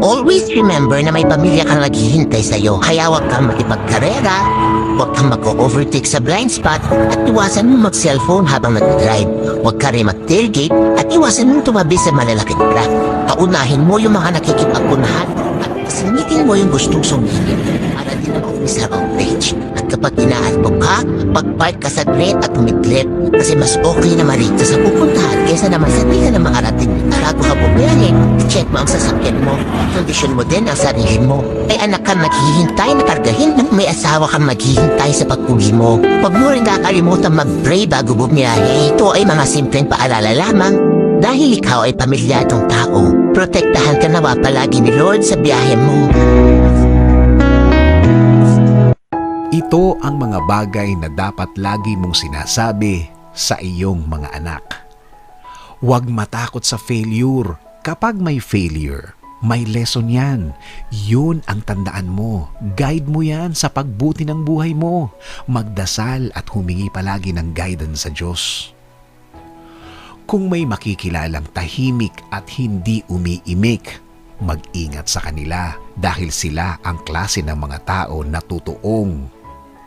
Always remember na may pamilya kang naghihintay sa'yo. Kaya huwag kang makipagkarera, huwag kang mag-overtake sa blind spot, at iwasan mo mag-cellphone habang nag-drive. Huwag ka rin mag-tailgate at iwasan mo tumabi sa malalaking truck. Paunahin mo yung mga nakikipagpunahan at sinitin mo yung gustong sumingin para di naman sa wrong page. At kapag inaalpog ka, pag-park ka saglit at umidlip kasi mas okay na marito sa pupuntahan kaysa naman sa di ka na makarating. Bago ka bumiyahe, check mo ang sasakyan mo, kondisyon mo din ang sarili mo. May anak kang naghihintay na kargahin at may asawa kang maghihintay sa pag-uwi mo. Huwag mo rin kakalimutan mag-pray bago bumiyahe. Ito ay mga simpleng paalala lamang dahil ikaw ay pamilyadong tao. Protektahan ka nawa palagi ni Lord sa biyahe mo. Ito ang mga bagay na dapat lagi mong sinasabi sa iyong mga anak. Huwag matakot sa failure. Kapag may failure, may lesson yan. Yun ang tandaan mo. Guide mo yan sa pagbuti ng buhay mo. Magdasal at humingi palagi ng guidance sa Diyos. Kung may makikilalang tahimik at hindi umiimik, mag-ingat sa kanila dahil sila ang klase ng mga tao na totoong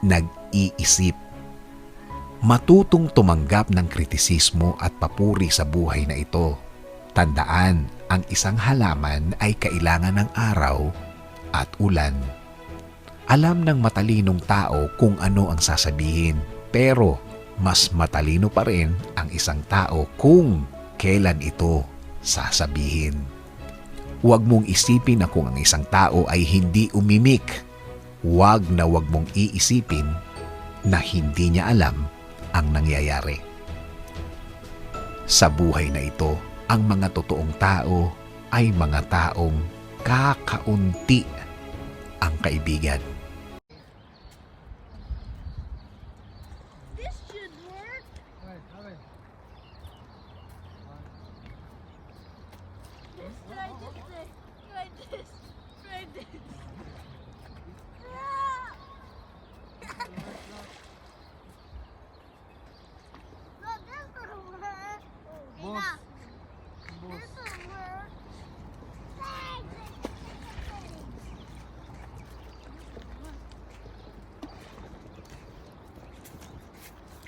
nag-iisip. Matutong tumanggap ng kritisismo at papuri sa buhay na ito. Tandaan, ang isang halaman ay kailangan ng araw at ulan. Alam ng matalinong tao kung ano ang sasabihin, pero mas matalino pa rin ang isang tao kung kailan ito sasabihin. Huwag mong isipin na kung ang isang tao ay hindi umimik. Huwag mong iisipin na hindi niya alam ang nangyayari. Sa buhay na ito, ang mga totoong tao ay mga taong kakaunti ang kaibigan. This should work. Try this. Try this. No, this will work. Enough. This will work.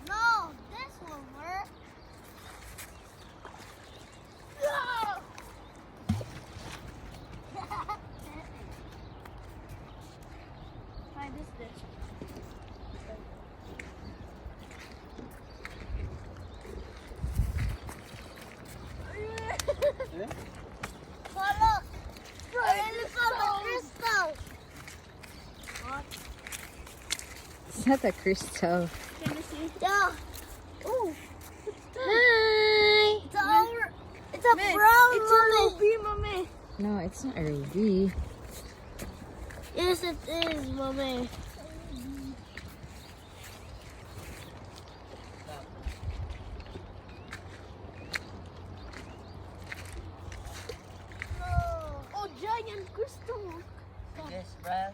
No, this will work. No! Try this. Oh, look! Look at the crystal! What? It's not a crystal. Can you see? Yeah. Oh. Hi! It's a brown it's a ruby, mommy. No, it's not a ruby. Yes, it is, mommy. Oh, giant crystal. Yes, Brad.